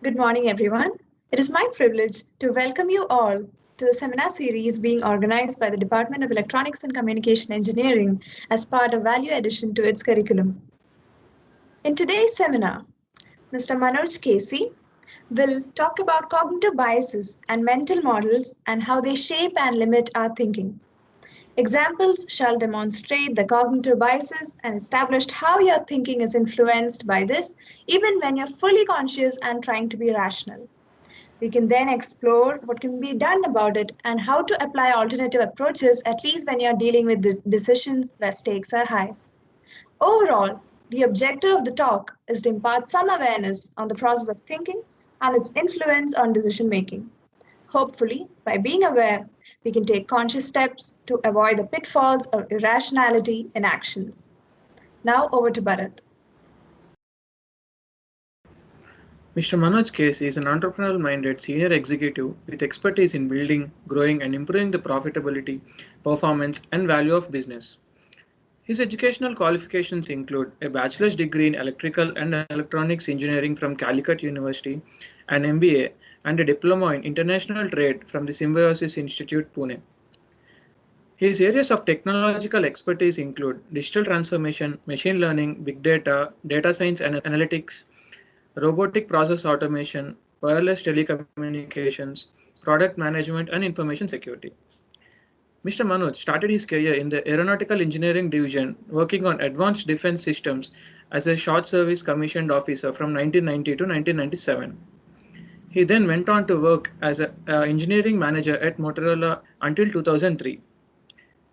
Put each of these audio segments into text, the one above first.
Good morning, everyone. It is my privilege to welcome you all to the seminar series being organized by the Department of Electronics and Communication Engineering as part of value addition to its curriculum. In today's seminar, Mr. Manoj Casey will talk about cognitive biases and mental models and how they shape and limit our thinking. Examples shall demonstrate the cognitive biases and establish how your thinking is influenced by this, even when you're fully conscious and trying to be rational. We can then explore what can be done about it and how to apply alternative approaches, at least when you're dealing with the decisions where stakes are high. Overall, the objective of the talk is to impart some awareness on the process of thinking and its influence on decision making. Hopefully, by being aware, we can take conscious steps to avoid the pitfalls of irrationality in actions. Now, over to Bharat. Mr. Manoj Case is an entrepreneurial-minded senior executive with expertise in building, growing, and improving the profitability, performance, and value of business. His educational qualifications include a bachelor's degree in electrical and electronics engineering from Calicut University, an MBA, and a diploma in international trade from the Symbiosis Institute, Pune. His areas of technological expertise include digital transformation, machine learning, big data, data science and analytics, robotic process automation, wireless telecommunications, product management, and information security. Mr. Manoj started his career in the Aeronautical Engineering Division, working on advanced defense systems as a short service commissioned officer from 1990 to 1997. He then went on to work as an engineering manager at Motorola until 2003.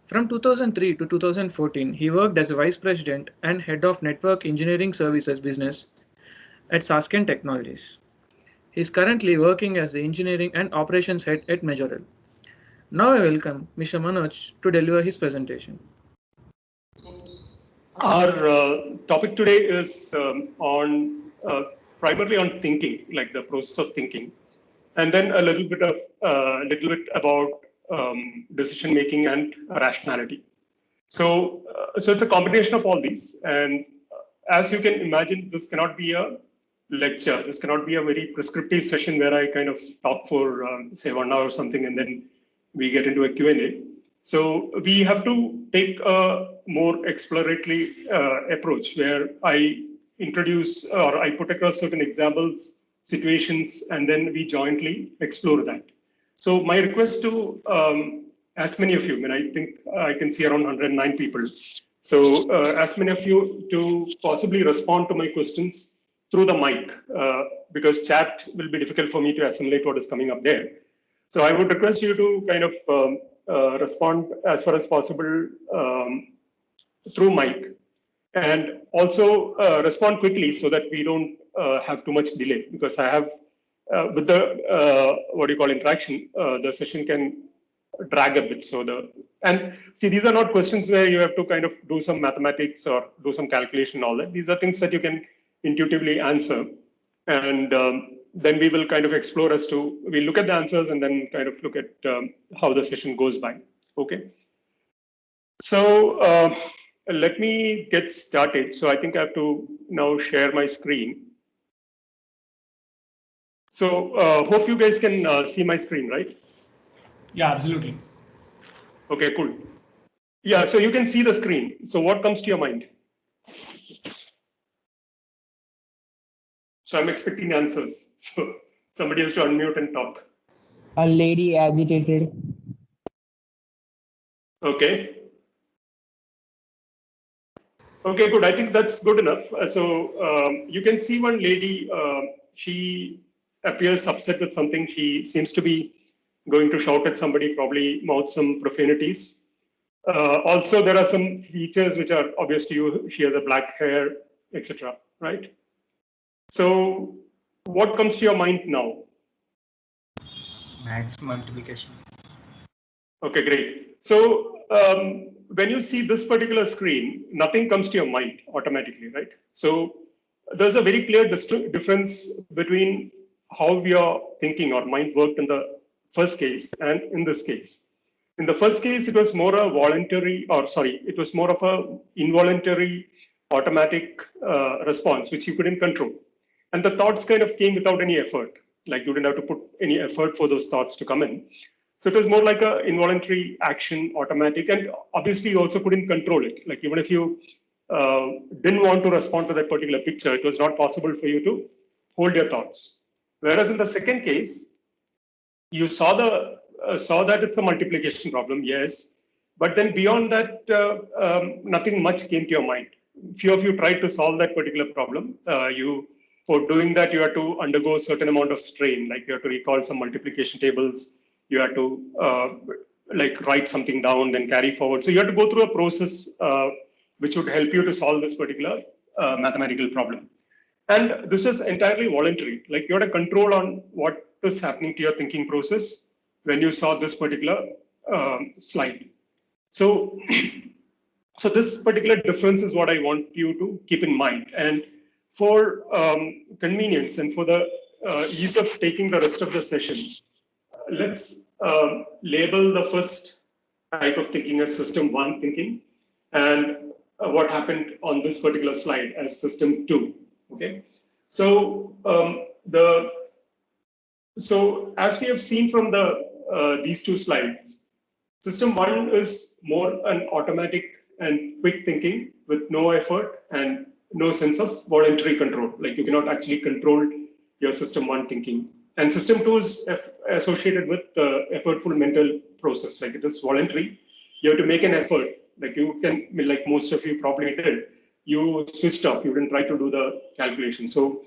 From 2003 to 2014, he worked as a vice president and head of network engineering services business at Sasken Technologies. He is currently working as the engineering and operations head at Majorel. Now I welcome Mr. Manoj to deliver his presentation. Our topic today is on primarily on thinking, like the process of thinking, and then a little bit about decision making and rationality. So it's a combination of all these, and as you can imagine, this cannot be a lecture. This cannot be a very prescriptive session where I kind of talk for say 1 hour or something, and then we get into a Q&A. So we have to take a more exploratory approach where I introduce or I put across certain examples, situations, and then we jointly explore that. So my request to as many of you, I think I can see around 109 people. So as many of you to possibly respond to my questions through the mic, because chat will be difficult for me to assimilate what is coming up there. So I would request you to kind of respond as far as possible through mic, and also respond quickly so that we don't have too much delay, because I have with the what do you call interaction, the session can drag a bit. And see, these are not questions where you have to kind of do some mathematics or do some calculation and all that. These are things that you can intuitively answer, and then we will kind of explore as to, we look at the answers and then kind of look at how the session goes by. Okay. So let me get started. So I think I have to now share my screen. So hope you guys can see my screen, right? Yeah, absolutely. Okay, cool. Yeah, so you can see the screen. So what comes to your mind? So I'm expecting answers. So somebody has to unmute and talk. A lady agitated. Okay. Okay, good. I think that's good enough. So you can see one lady, she appears upset with something. She seems to be going to shout at somebody, probably mouth some profanities. Also, there are some features which are obvious to you. She has a black hair, etc. Right? So what comes to your mind now? Maths multiplication. Okay, great. So when you see this particular screen, nothing comes to your mind automatically, right? So there's a very clear difference between how we are thinking or mind worked in the first case and in this case. In the first case, it was more a voluntary, or sorry, it was more of a involuntary automatic response, which you couldn't control. And the thoughts kind of came without any effort. Like you didn't have to put any effort for those thoughts to come in. So it was more like a involuntary action, automatic, and obviously you also couldn't control it. Like even if you didn't want to respond to that particular picture, it was not possible for you to hold your thoughts. Whereas in the second case, you saw that it's a multiplication problem, yes, but then beyond that, nothing much came to your mind. Few of you tried to solve that particular problem. For doing that, you had to undergo a certain amount of strain, like you have to recall some multiplication tables, you had to like write something down, then carry forward. So you have to go through a process which would help you to solve this particular mathematical problem. And this is entirely voluntary. Like you had a control on what is happening to your thinking process when you saw this particular slide. So, so this particular difference is what I want you to keep in mind. And for convenience and for the ease of taking the rest of the session, let's label the first type of thinking as system 1 thinking, and what happened on this particular slide as system 2. Okay, so as we have seen from the these two slides, system 1 is more an automatic and quick thinking with no effort and no sense of voluntary control. Like you cannot actually control your system 1 thinking. And system 2 is associated with effortful mental process. Like it is voluntary. You have to make an effort. Like you can, like most of you probably did, you switched off. You didn't try to do the calculation. So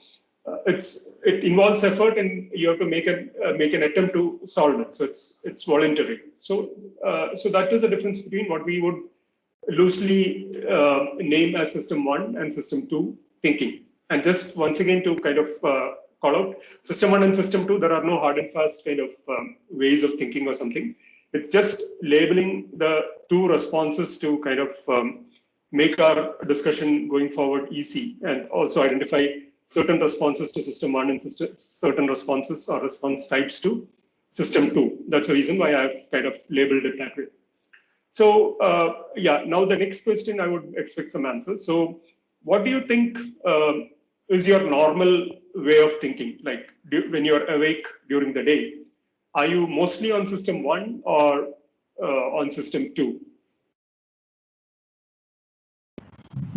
it involves effort, and you have to make an attempt to solve it. So it's voluntary. So so that is the difference between what we would loosely name as system 1 and system 2 thinking. And just once again to kind of call out system 1 and system 2, there are no hard and fast kind of ways of thinking or something. It's just labeling the two responses to kind of make our discussion going forward easy, and also identify certain responses to system 1 and certain responses or response types to system 2. That's the reason why I've kind of labeled it that way. So yeah, now the next question, I would expect some answers. So what do you think is your normal way of thinking? Like when you're awake during the day, are you mostly on system 1 or on system 2?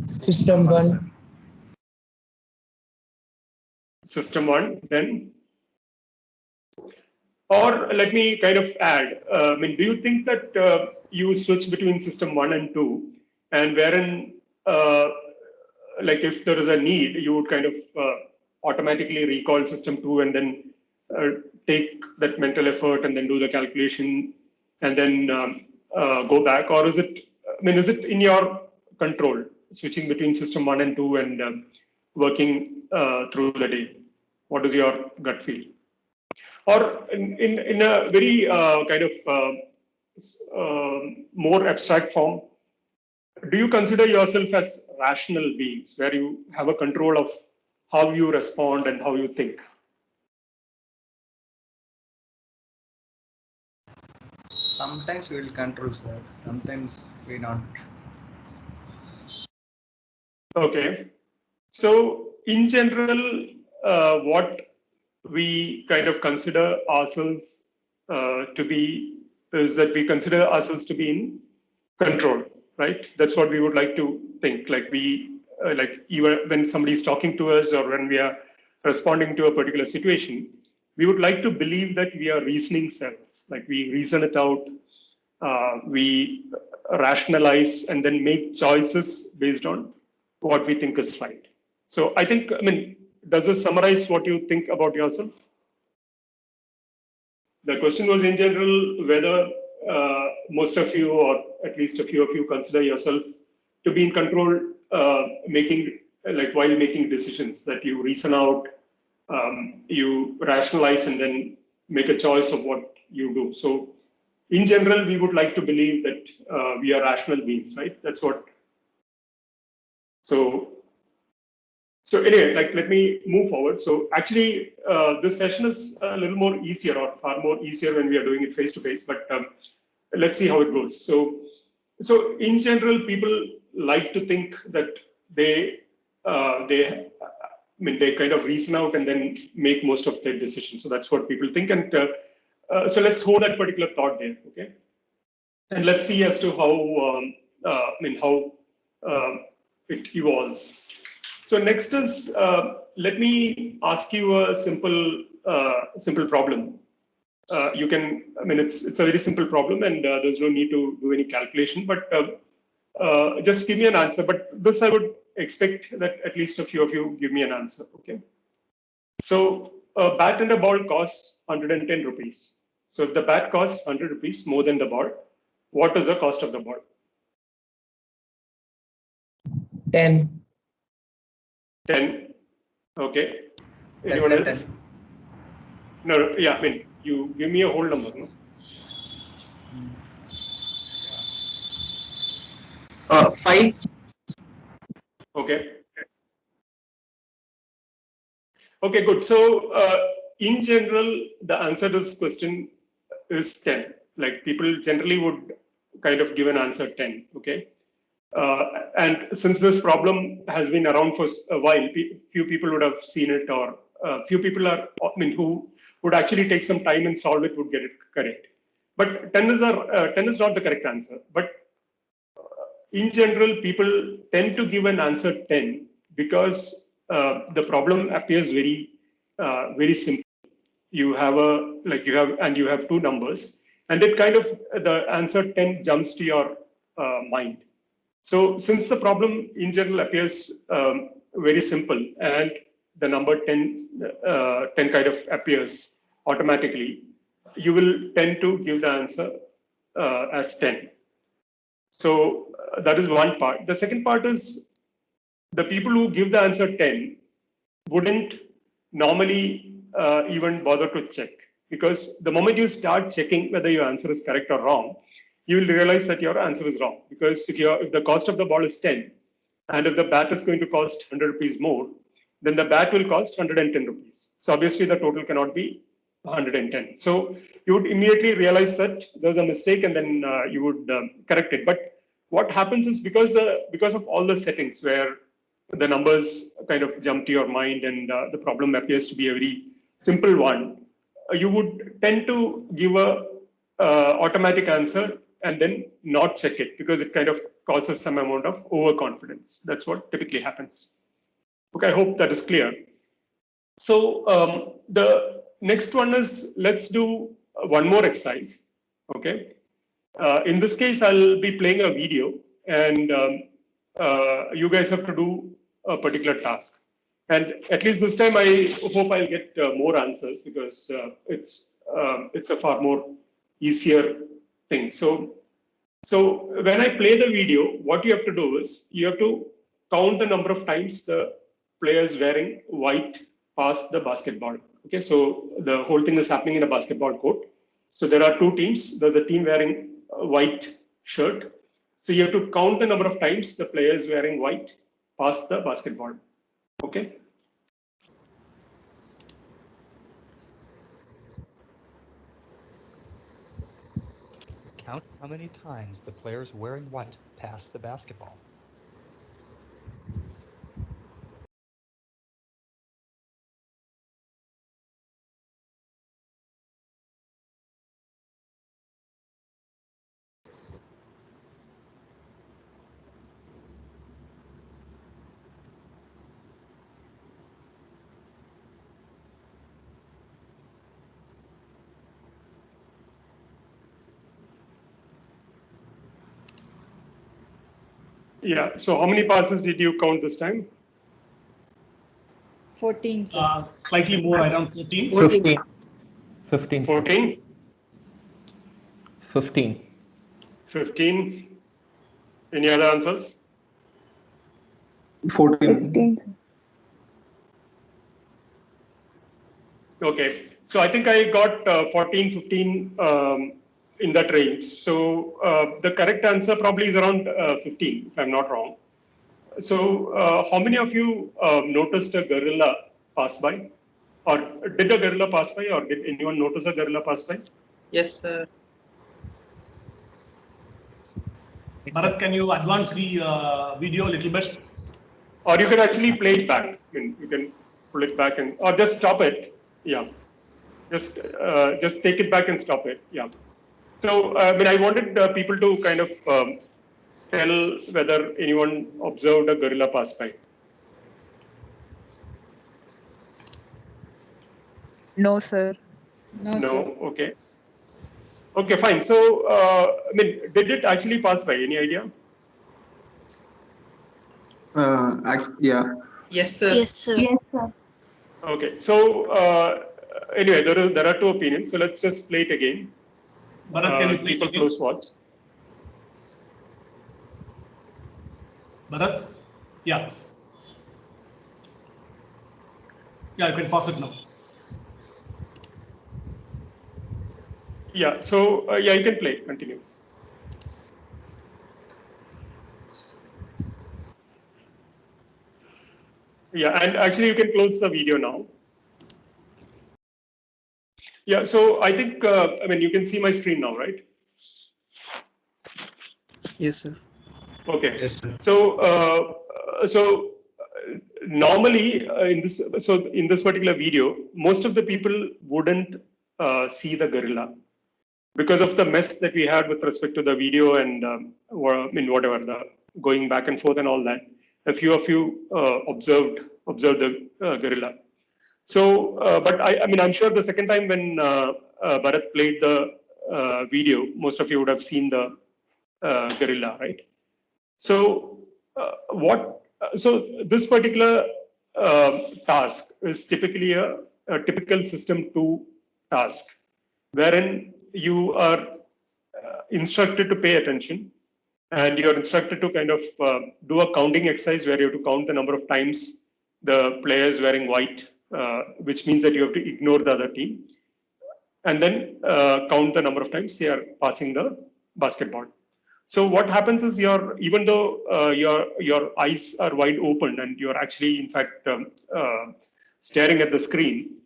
System 1. System 1, then? Or let me kind of add, I mean, do you think that you switch between system 1 and 2, and wherein, like if there is a need, you would kind of automatically recall system 2 and then take that mental effort and then do the calculation and then go back? Or is it, I mean, is it in your control, switching between system 1 and 2 and working through the day? What is your gut feel? Or in a very kind of more abstract form, do you consider yourself as rational beings, where you have a control of how you respond and how you think? Sometimes we will control, sir. Sometimes we not. Okay. So in general, what we kind of consider ourselves to be is that we consider ourselves to be in control, right? That's what we would like to think. Like like even when somebody is talking to us or when we are responding to a particular situation, we would like to believe that we are reasoning cells. Like we reason it out, we rationalize, and then make choices based on what we think is right. So I think, I mean, does this summarize what you think about yourself? The question was in general whether most of you, or at least a few of you, consider yourself to be in control, making like while making decisions, that you reason out, you rationalize, and then make a choice of what you do. So in general, we would like to believe that we are rational beings, right? That's what. So anyway, like let me move forward. So actually, this session is a little more easier, or far more easier when we are doing it face to face. But let's see how it goes. So in general, people like to think that they they kind of reason out and then make most of their decisions. So that's what people think. And so let's hold that particular thought there, okay? And let's see as to how, how it evolves. So next is, let me ask you a simple problem. You can, it's a very simple problem, and there's no need to do any calculation, but just give me an answer. But this I would expect that at least a few of you give me an answer, okay? So a bat and a ball costs 110 rupees. So if the bat costs 100 rupees more than the ball, what is the cost of the ball? 10. 10. Okay. Less Anyone than else? 10. No, yeah, you give me a whole number, no? 5. Okay. Okay, good. So in general, the answer to this question is 10. Like people generally would kind of give an answer 10, okay? And since this problem has been around for a while, few people would have seen it, or few people who would actually take some time and solve it would get it correct. But 10 is not the correct answer. But in general, people tend to give an answer 10 because the problem appears very simple. You have you have two numbers, and it kind of the answer 10 jumps to your mind. So since the problem in general appears very simple, and the number 10 kind of appears automatically, you will tend to give the answer as 10. So that is one part. The second part is the people who give the answer 10 wouldn't normally even bother to check, because the moment you start checking whether your answer is correct or wrong, you will realize that your answer is wrong. Because if the cost of the ball is 10, and if the bat is going to cost 100 rupees more, then the bat will cost 110 rupees. So obviously the total cannot be 110. So you would immediately realize that there's a mistake, and then you would correct it. But what happens is because of all the settings where the numbers kind of jump to your mind, and the problem appears to be a very simple one, you would tend to give a automatic answer and then not check it, because it kind of causes some amount of overconfidence. That's what typically happens. Okay, I hope that is clear. So the next one is, let's do one more exercise. Okay. In this case, I'll be playing a video, and you guys have to do a particular task. And at least this time, I hope I'll get more answers, because it's a far more easier thing. So when I play the video, what you have to do is you have to count the number of times the player is wearing white past the basketball. Okay, so the whole thing is happening in a basketball court. So there are two teams. There's a team wearing a white shirt. So you have to count the number of times the player is wearing white past the basketball. Okay. Count how many times the players wearing white pass the basketball. Yeah. So how many passes did you count this time? 14, sir. Slightly more, around 14. 15. 15. 14? 15. 15? Any other answers? 15. Okay, so I think I got 14, 15 in that range. So the correct answer probably is around 15, if I'm not wrong. So how many of you noticed a gorilla pass by? Or did a gorilla pass by, or did anyone notice a gorilla pass by? Yes, sir. Bharat, can you advance the video a little bit? Or you can actually play it back. I mean, you can pull it back and, or just stop it. Yeah. Just take it back and stop it. Yeah. So, I mean, I wanted people to kind of tell whether anyone observed a gorilla pass by. No, sir. No. Okay. Okay, fine. So, I mean, did it actually pass by? Any idea? Yeah. Yes, sir. Yes, sir. Yes, sir. Okay. So, anyway, there are two opinions. So let's just play it again. Bharat, can you play it People again? close watch. Bharat? Yeah. Yeah, you can pause it now. Yeah. So, yeah, you can play. Continue. Yeah, and actually, you can close the video now. Yeah. So, I think I mean you can see my screen now, right? Yes, sir. Okay. Yes, sir. So normally in this particular video, most of the people wouldn't see the gorilla because of the mess that we had with respect to the video and I mean whatever the going back and forth and all that. A few of you observed the gorilla. So, but I mean, I'm sure the second time when Bharat played the video, most of you would have seen the gorilla, right? So, so this particular task is typically a typical system 2 task, wherein you are instructed to pay attention and you're instructed to kind of do a counting exercise where you have to count the number of times the players wearing white, which means that you have to ignore the other team, and then count the number of times they are passing the basketball. So what happens is even though your eyes are wide open and you're actually in fact staring at the screen,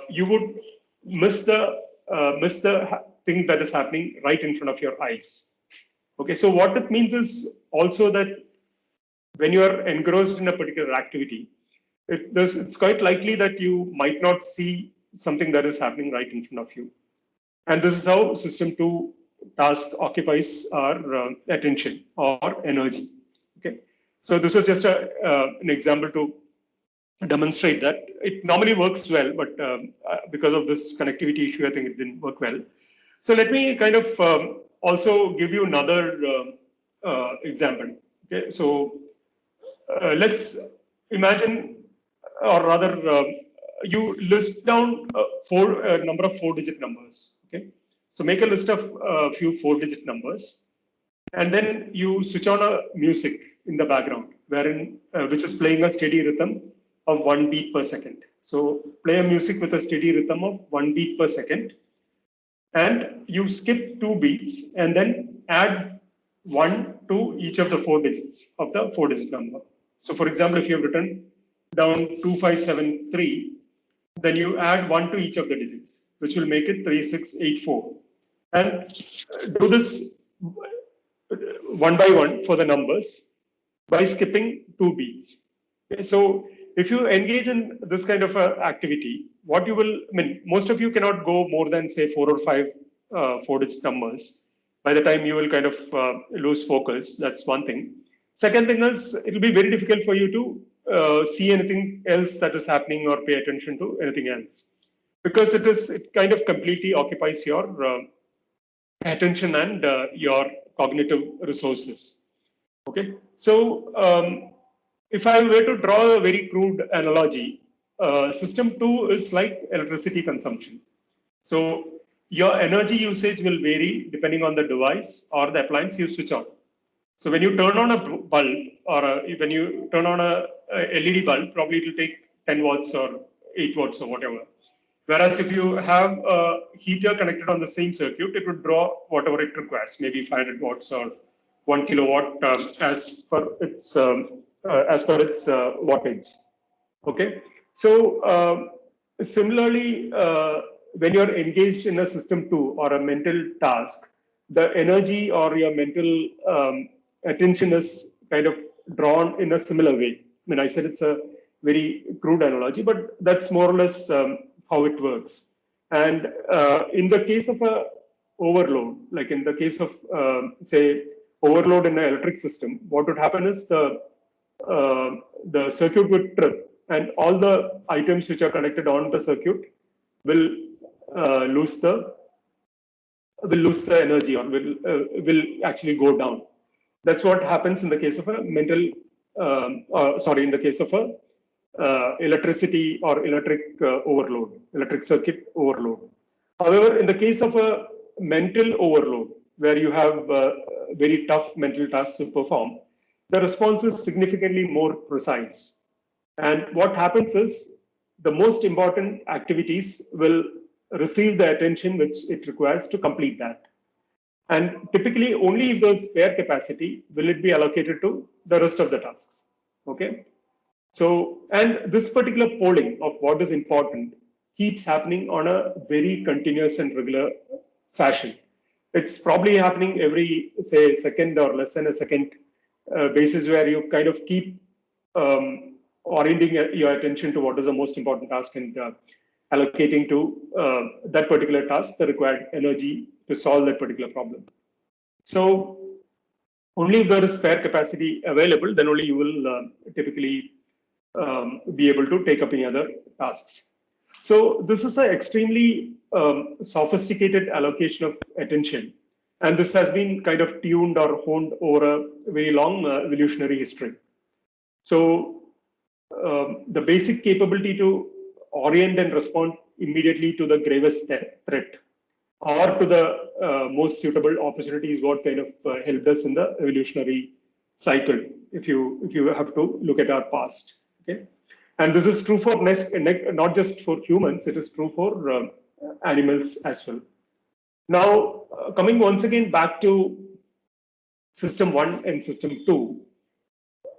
you would miss the thing that is happening right in front of your eyes. Okay, so what it means is also that when you are engrossed in a particular activity, it's quite likely that you might not see something that is happening right in front of you. And this is how system 2 task occupies our attention or energy. Okay, so this was just an example to demonstrate that it normally works well, but because of this connectivity issue, I think it didn't work well. So let me kind of also give you another example. Okay, so let's imagine, or rather, you list down a number of 4-digit numbers. Okay, so make a list of a few 4-digit numbers, and then you switch on a music in the background, wherein which is playing a steady rhythm of 1 beat per second. So play a music with a steady rhythm of 1 beat per second, and you skip 2 beats and then add 1 to each of the 4 digits of the 4-digit number. So for example, if you have written down 2573, then you add 1 to each of the digits, which will make it 3684. And do this one by one for the numbers by skipping 2 beats. Okay, so if you engage in this kind of activity, what you will, I mean, most of you cannot go more than say 4 or 5 4-digit numbers. By the time you will kind of lose focus, that's one thing. Second thing is, it will be very difficult for you to see anything else that is happening or pay attention to anything else, because it kind of completely occupies your attention and your cognitive resources. Okay, so if I were to draw a very crude analogy, system 2 is like electricity consumption. So your energy usage will vary depending on the device or the appliance you switch on. So when you turn on a bulb or when you turn on a LED bulb, probably it will take 10 watts or 8 watts or whatever. Whereas if you have a heater connected on the same circuit, it would draw whatever it requires, maybe 500 watts or 1 kilowatt as per its wattage. Okay, so similarly, when you're engaged in a system 2 or a mental task, the energy or your mental attention is kind of drawn in a similar way. I mean, I said it's a very crude analogy, but that's more or less how it works. And in the case of a overload, like in the case of say overload in an electric system, what would happen is the circuit would trip, and all the items which are connected on the circuit will lose the energy, or will actually go down. That's what happens in the case of a in the case of a electricity or electric circuit overload. However, in the case of a mental overload, where you have very tough mental tasks to perform, the response is significantly more precise. And what happens is the most important activities will receive the attention which it requires to complete that. And typically, only if there's spare capacity will it be allocated to the rest of the tasks. Okay. So, and this particular polling of what is important keeps happening on a very continuous and regular fashion. It's probably happening every, say, second or less than a second basis, where you kind of keep orienting your attention to what is the most important task, and allocating to that particular task the required energy to solve that particular problem. So only if there is spare capacity available, then only you will typically be able to take up any other tasks. So this is an extremely sophisticated allocation of attention. And this has been kind of tuned or honed over a very long evolutionary history. So the basic capability to orient and respond immediately to the gravest threat, or to the most suitable opportunity, is what kind of helped us in the evolutionary cycle, if you have to look at our past. Okay, and this is true for not just for humans, it is true for animals as well. Now, coming once again back to system 1 and system 2,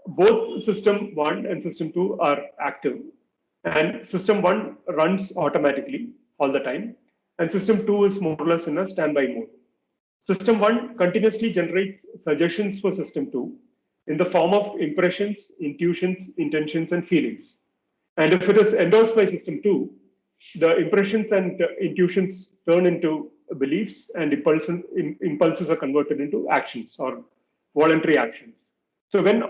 both system 1 and system 2 are active, and system 1 runs automatically all the time, and system 2 is more or less in a standby mode. System 1 continuously generates suggestions for system 2 in the form of impressions, intuitions, intentions, and feelings. And if it is endorsed by system 2, the impressions and intuitions turn into beliefs, and impulses are converted into actions or voluntary actions. So when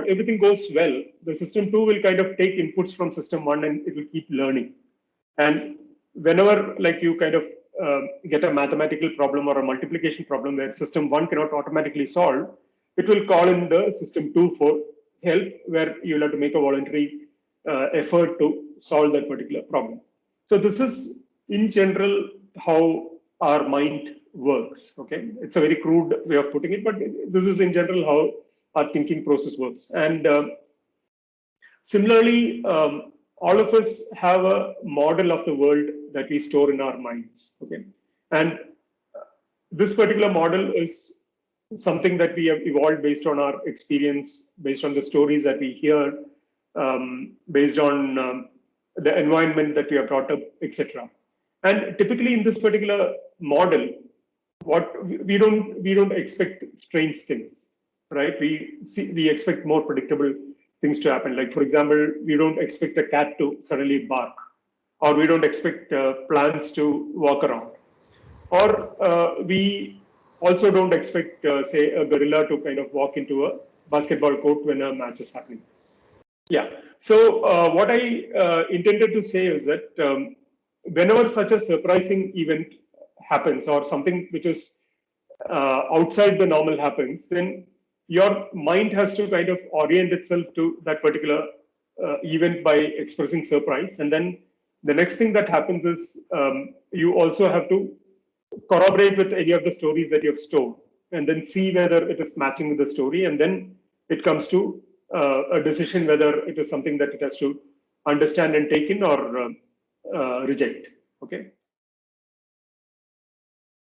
everything goes well, the system 2 will kind of take inputs from system 1, and it will keep learning. And whenever, like, you kind of get a mathematical problem or a multiplication problem where system 1 cannot automatically solve, it will call in the system 2 for help, where you'll have to make a voluntary effort to solve that particular problem. So this is in general how our mind works. Okay, it's a very crude way of putting it, but this is in general how our thinking process works. And similarly, all of us have a model of the world that we store in our minds. Okay, and this particular model is something that we have evolved based on our experience, based on the stories that we hear, based on the environment that we are brought up, etc. And typically in this particular model, what we don't expect strange things, right? We expect more predictable things to happen. Like, for example, we don't expect a cat to suddenly bark, or we don't expect plants to walk around, or we also don't expect, say, a gorilla to kind of walk into a basketball court when a match is happening. Yeah. So what I intended to say is that whenever such a surprising event happens, or something which is outside the normal happens, then your mind has to kind of orient itself to that particular event by expressing surprise. And then the next thing that happens is you also have to corroborate with any of the stories that you have stored, and then see whether it is matching with the story. And then it comes to a decision whether it is something that it has to understand and take in, or reject. Okay.